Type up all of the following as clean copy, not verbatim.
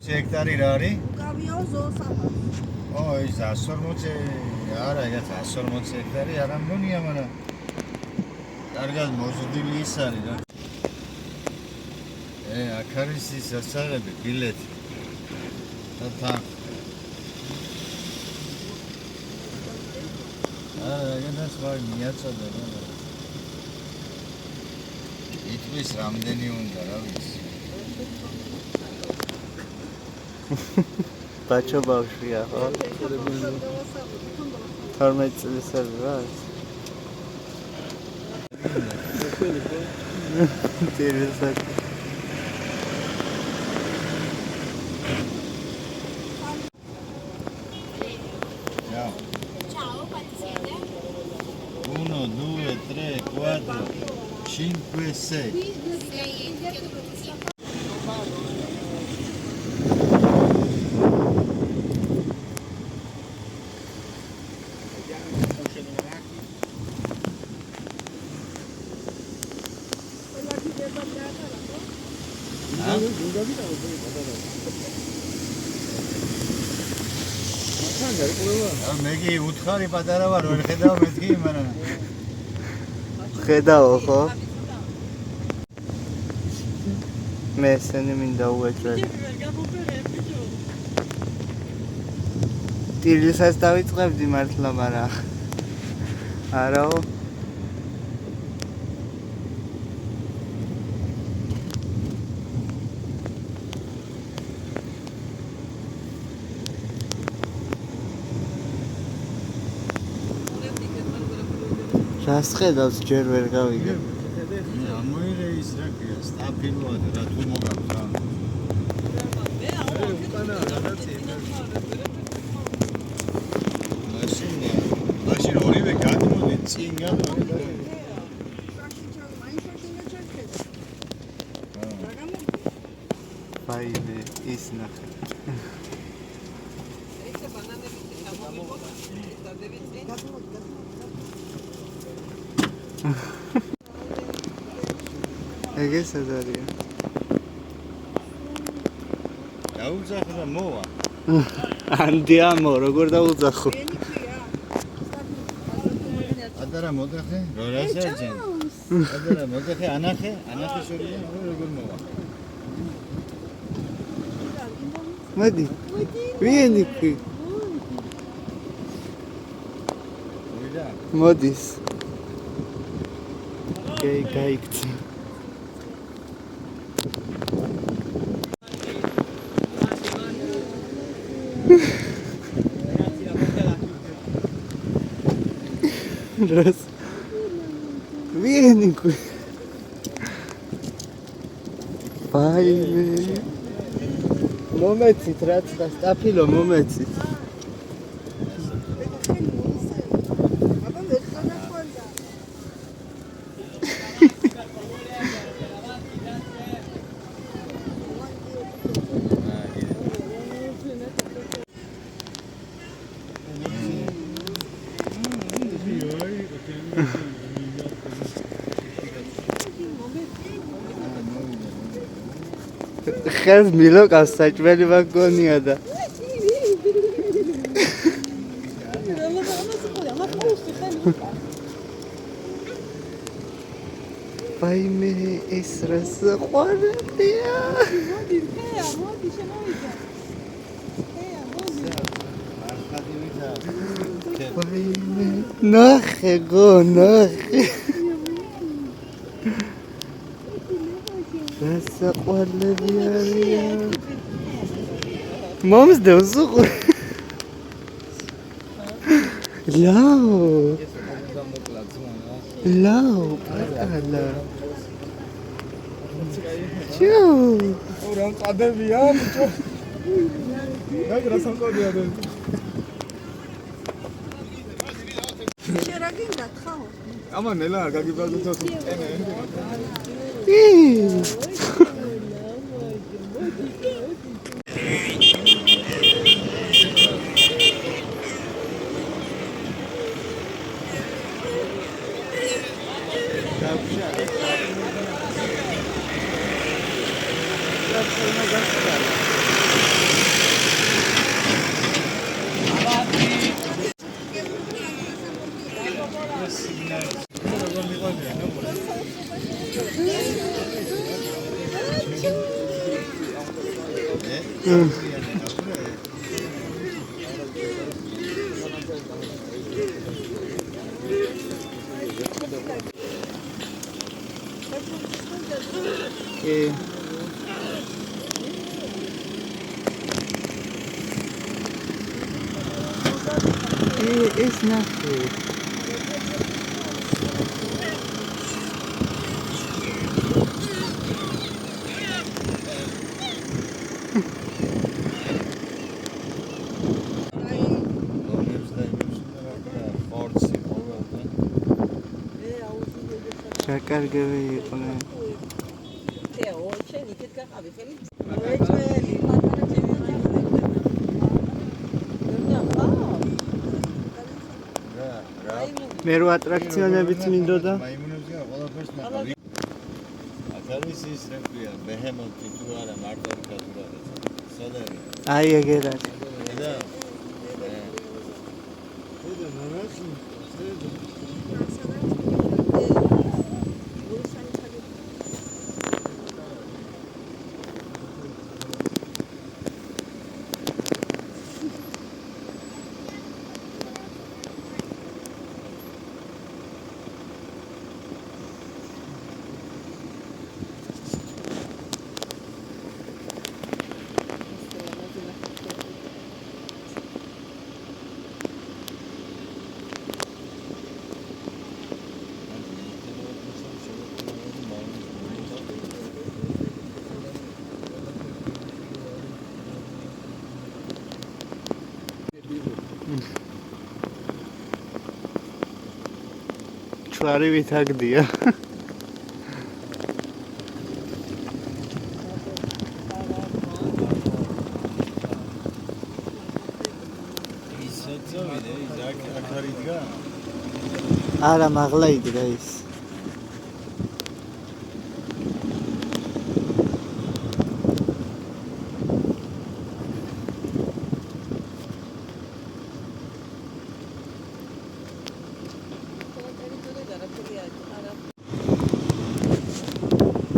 Hektari რა არის? უკავიაო ზოოსაფარს. ის 140 არა, ეგაც 140 ჰექტარი არ ამგონია, მაგრამ კარგად მოზრდილი ის არის რა. აქ არის ის სასწავლებელი ბილეთი. და ეგეთას ვარ მიაწოდა რა. იტყვის რამდენი უნდა რა ვიცი. ბაჩო ბავშვია ხო? 12 წლისები ვარ. Интересно. Ciao, quanti siete? 1, 2, 3, 4, 5, 6. მეგი უთხარი პატარა ვარ, ვერ ხედავ მეთქი, მაგრამ ხედავ ხო? მე ესენი მინდა უეჭვე. ტირისაც დავიწყებდი მართლა, მაგრამ არაო. რას ხედავს ჯერ ვერ გავიგე. ამოიღე ის რა ქვია, სტაფილოა და თუ მოგაქვს რა. მაშინ ორივე გადმოდით წინ გადმოდით. ვაიმე, ის ნახე. ეგ ეს არის. დაუძახო და მოვა. ანდიამო, როგორ დაუძახო? ადარა მოდახე, რა საერთოდ? ადარა მოდახე, ანახე შორია, როგორ მოვა. მოდი. ვიენი კი. მოდის. გაიქცა. Раз. Vieni qui. Vai. Მომეცით რაც და სტაფილო მომეცით. ხელს მილოკავს საჭმელი ვაგონია და ვაიმე ეს რა საყვარელია მოდი შემოვიდა ვაიმე ნახე გო ნახე საყვარლები არიან მომსდევს უყურე ლაო პატალა ჩო ორამ წადებია ბიჭო რა სამწოდია და შერა გინდა ხაო ამა ნელა არ გაგიბალდო თუ It's not food. საკარგები იყვნენ. მე რო ატრაქციონებიც მინდოდა. მაიმუნებსა ყველაფერს ნახავ. ათარის ის რეკია, ბეჰემოთი თუ არა მარტო კატურაა. სადარი. აი ეგერა. და ჩვარი ვითაგდია. ისოცა ვიდე, ზაკ აკარიდგა. არა მაღლა იდგა ის.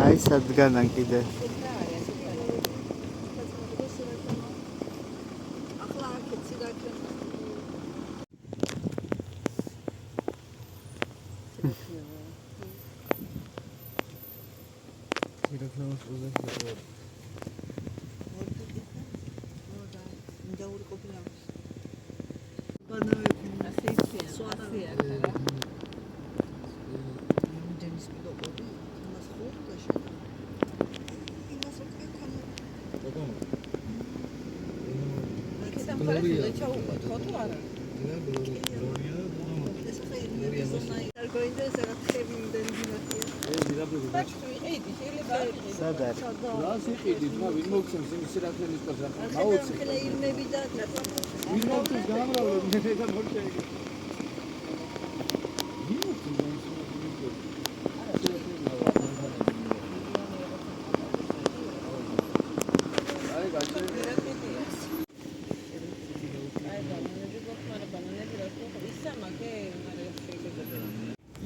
აი სადგანან კიდე.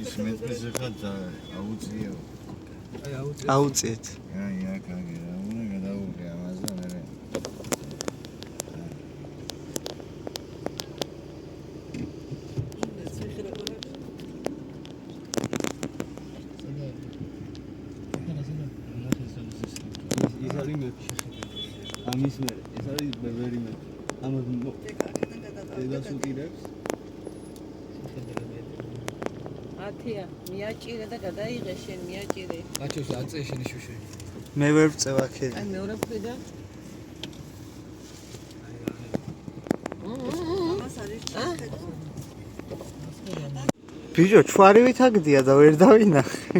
ის მეტყვის ხა აუწიო. აუწიეთ. აი აქ აგერა, უნდა გადავუყე ამაზე მერე. ის არის მე. ამის მე. ეს არის ბევრი მე. ამას დედას უკიდებს. ათია, მიაჭირე და გადაიღე შენ, მიაჭირე. გაჩოს აწე შენი შუშე. მე ვერ ვწევ აქედან. აი მეორე მხრიდან. ბიჭო, ჩვარი ვითაგდია და ვერ დავინახე.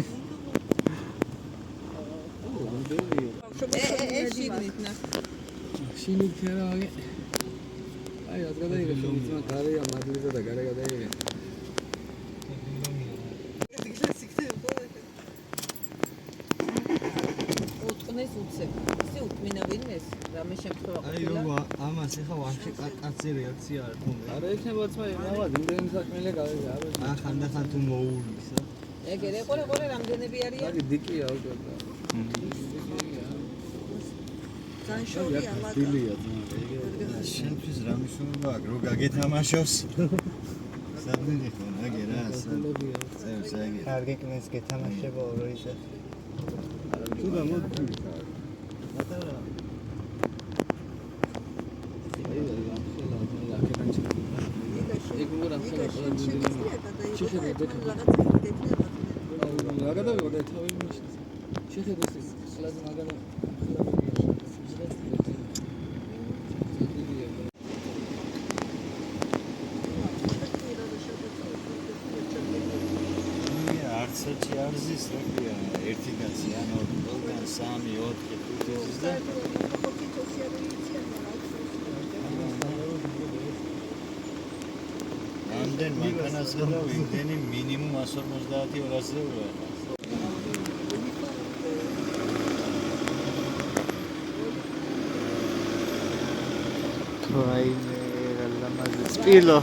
შიგნით ნა. შინით რა ვაგე. აი რა გადაიღე შენ გარია მადლიზა და გარე გადაიღე. ვიცი ისე უთმინავინეს რამე შემთხვევა აი როგორ ამას ეხა ვაფშე კაცი რეაქცია არ თქონდა. არა იქნება ძმა იმავა იმდენი საქმეა გავიგე არა ხანდახან თუ მოულისა. ეგერე ყურე რამდენები არიან აი დიკია უკვე განშორია მაგა დილია შენთვის რა მნიშვნელობა აქვს რო გაგეთამაშოს სადმენი ხო აგერა წევს აგერა კარგი კნეს გეთამაშება ორი ისე თუ და მოდი მატარა არცეთი არ ზის რა ქვია ერთი კაცი ან ორგან 3 4 5 ზის და ამდენ მანქანას გადავ იმდენი მინიმუმ 150-200 ევროა თვაინე ლამაზი სპილოა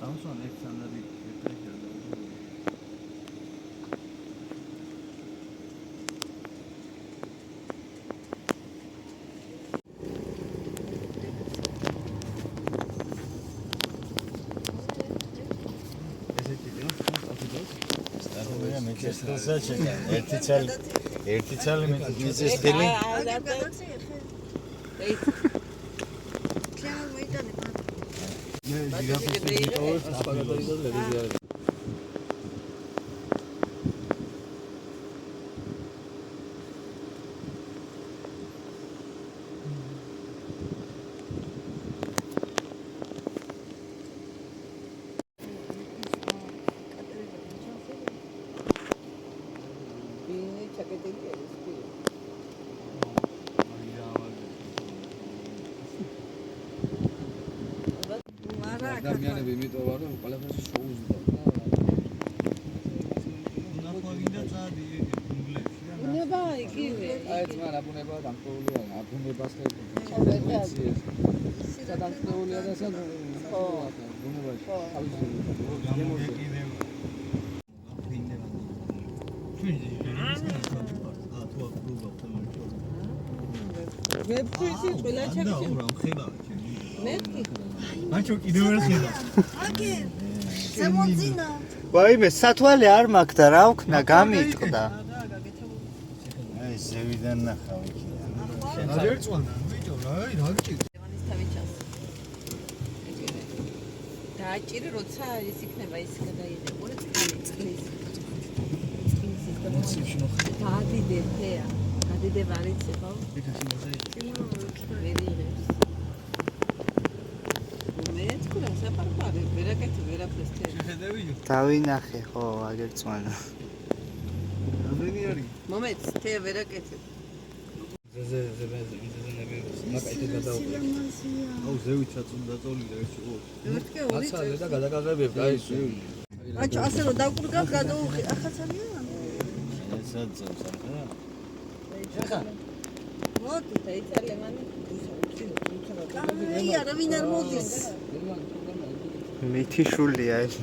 ამსონ ექსანდარი ერთი ცალი მიწის ხილი ადამიანები იმიტოვა რომ ყველაფერს შოუზდა ნება იგივე აი ძმა რა ბუნება დამწოულია აბუნებას სადამწოულია და ბუნებაში ვებფრიზი ყველა ჩაკი მეთქი აჩო კიდევ ვერ ხედა აგერ ზემოძინა ვაიმე სათვალე არ მაქვს და რა ვქნა გამიტყდა აი ზევიდან ნახავ იქიდან რა ერწვანა ბიჭო რა გჭირდა ლევანის თავი ჩას ეგერე დააჭირე როცა ის იქნება ის გადაიღებო რა წყლის გადიდე ფეა გადიდე ვარიცი ხო ვერიღებს მეცქურა საპარპარე ვერაკეთე ვერაფერს შეხედევიო დავინახე ხო აგერ წვანა რამდენი არის მომეც თე ვერაკეთე მაგაიტე გადაუყე აუ ზევით ჩაწუნდა წოლი და ერთი ხო ერთკე ორი აცალე და გადაკარგებებ აი ზევი აჩ ასე რომ დავკურგავ გადაუხი ახაცალია სადაც ახლა მოდი დაიცალე მან აი არა ვინ არ მოდის მითიშულია ეს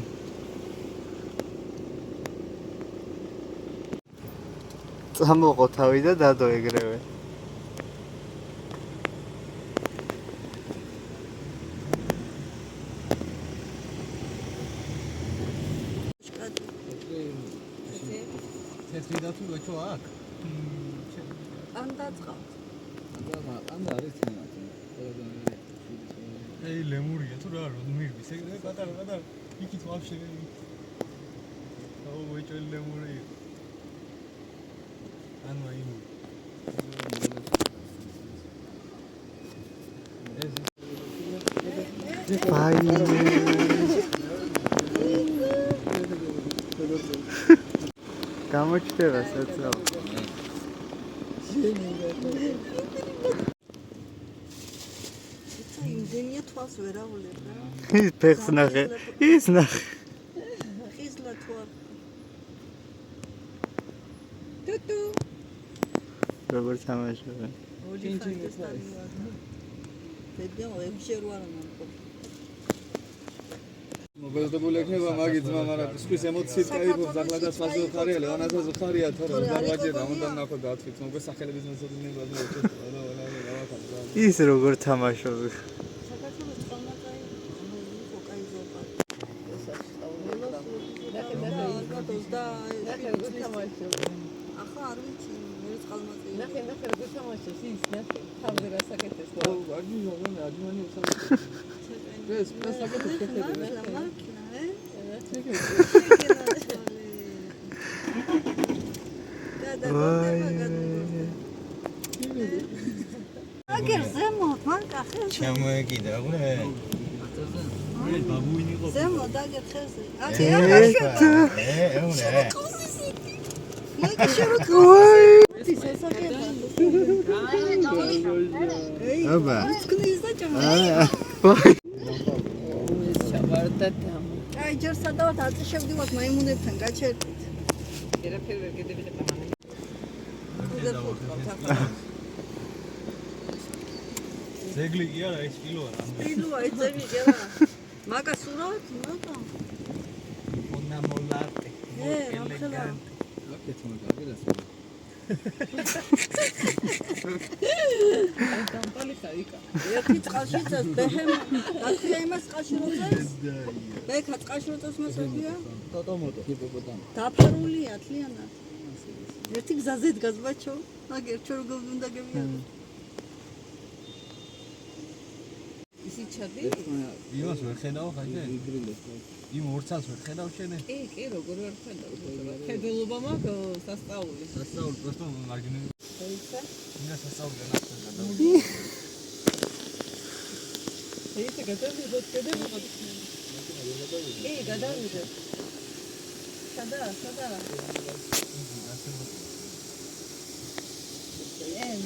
წამოყო თავი და დადო ეგრევე თეთრი და თუ ვეჩო აქ ან დაწყავთ ან არის თემატი ეი ლემურია თუ რა მირვის ეგრე პატარა იქით ვაფშე აუ ვეჩო ლემური ანუ აი ეს გამოჩნდება საცავ. იმდენია თვალს ვერ ავლებ რა. ის ფეხს ნახე. ის ნახე. ხიზლა თვალ. ტუტუ როგორ თამაშობენ. ბედია ექშერ ვარ ამბობ. მოგეზდებული ექნება მაგის ძმა, მაგრამ სხვის ემოციით кайფობს, ახლა და სხვაზე ხარია, ლეონაზას ხარია, თორემ დამაჯერა, უნდა ნახო დათვით, მოგე სახელების მოსაძნებას მოუწევთ, არა, ის როგორ თამაშობენ. საქართველოს წყალმატაი იყო კაი ზომა. ახლა არ ვიცი, მე წყალმატაი. ნახე როგორ თამაშობს ის, ნახე თავზე რასაკეთებს და აგი ზოგადად აჯმანი უსამართლო. ეს პრესაკეთებს ქეთები. აგერ ზემოთ მან კახე. ჩამოეკიდა, უყურე. ბაბუინი იყო. ზემოთ აგერ ხეზე. უყურე. მაგ შევკო. ის ასაკება. აბა. თქვის და ჭამე. ჩავარდა დამ აი ჯერ სადავთ აწიშევდივართ მაიმუნებთან გაჩერდით. ერაფერ ვერ გედებით ამან ზეგლი კი არა, ეს კილოა რა. ფილოა ეცები ჯერა. მაგა სურავთ, მაგა. ონა მოლარტე რამხელა. აკეთ მაგას. აი დამპალი ხაიკა ერთი წყალში წეს ბეჰემ. აკია იმას წყალში როწეს? ბექა წყალში როწეს მასებია? ტოტომოტო, ჰიპოპოტამი. დაფარულია თლიანად. ერთი გზაზე დგას ბაჩო. აგერ ჩვენ როგორ უნდა გევიაროთ. ისი ჩადი იმას ვერ ხედავ ხაჭე? იმ ორ წელს ვერ ხედავ შენ? კი როგორ ვერ ხედავ ხედულობა მაქვს სასწაული სასწაული просто მარგინალი. ხეიცა ინა სასწაული განახდა. ხეიცა გადავიდეთ გადავიდეთ კი გადავიდეთ სადა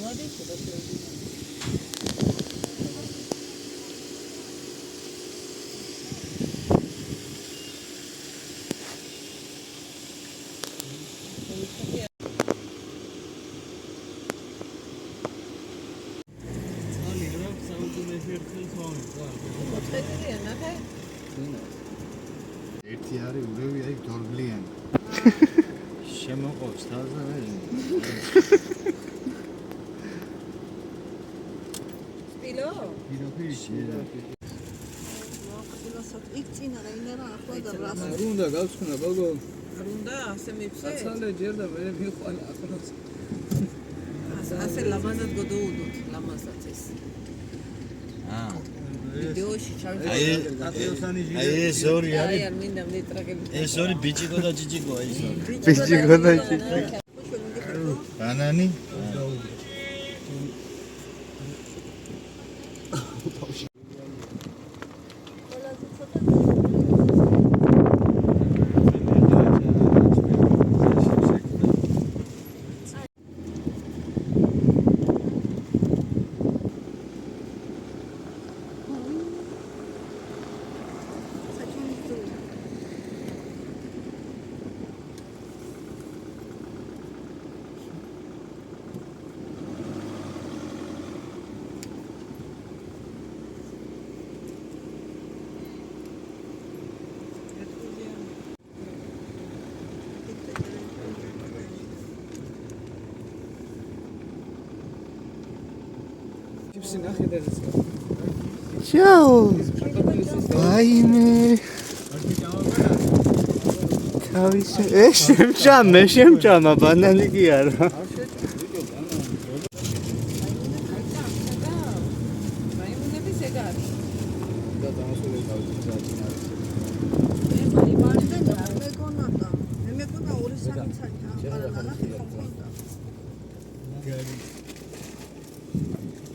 მოდი შევიდეთ ერთი არის ურევი, აი დორბლიანი. შემოყობს თალზე მე. სპილო პიროფიში. ახლა იქ წინა რა ინა რა ახლა და რას. არ უნდა გავცხნა გოგო. არ უნდა ასე მიფსე აცალე ჯერ და მე მიყვალა ახლა. ასე ლამაზად გოდოუდოთ ლამაზად ეს ვიდეოში ჩავიდე აი ეს ორი არის. არ მინდა მეტრაგები ეს ორი ბიჭიკო და ჯიჯიკოა ის ორი. ბიჭიკო და ჯიჯიკო. ბანანი. Ciao. Baime. შემჭამა ბანანი კი არა. მაიმუნების ეგ არის და დამასული გავიწია. მე მარდე და მეკონა და მე მეკონა 2-3 საათი არა ნახე ხომ ხონდა.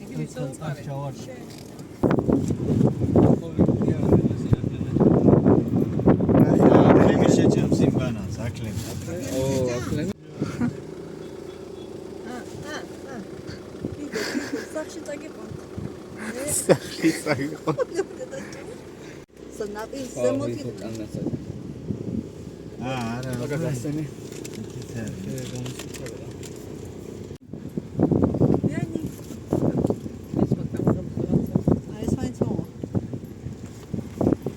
იგი ვიცოდი ჩავარ. სახში წაგიყო. სახში წაგიყო. სანაპირ ზემოთი არა, მაგა გასცენი. მიანი ეს მაგამაგამხოლოდ აი ეს მაინც მოვა.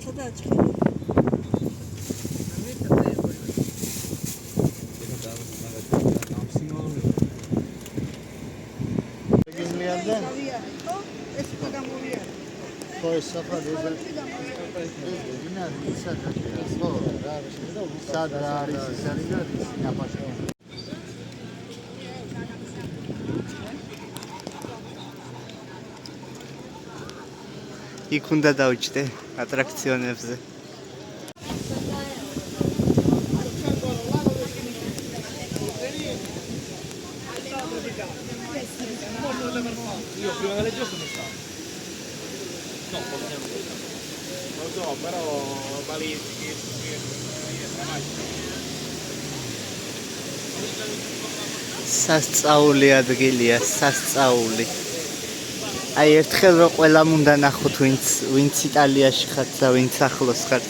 ცოტა ჩხილი. გიზმიანდა? ხო? ეს უკვე გამოვიარე. ხო, ეს საფრთხე სად რა არის ის არის და ნაფაში. იქ უნდა დავჭდე ატრაქციონებზე. სასწაული ადგილია, სასწაული. აი ერთხელ რო ყველამ უნდა ნახოთ ვინც იტალიაში ხართ და ვინც ახლოს ხართ.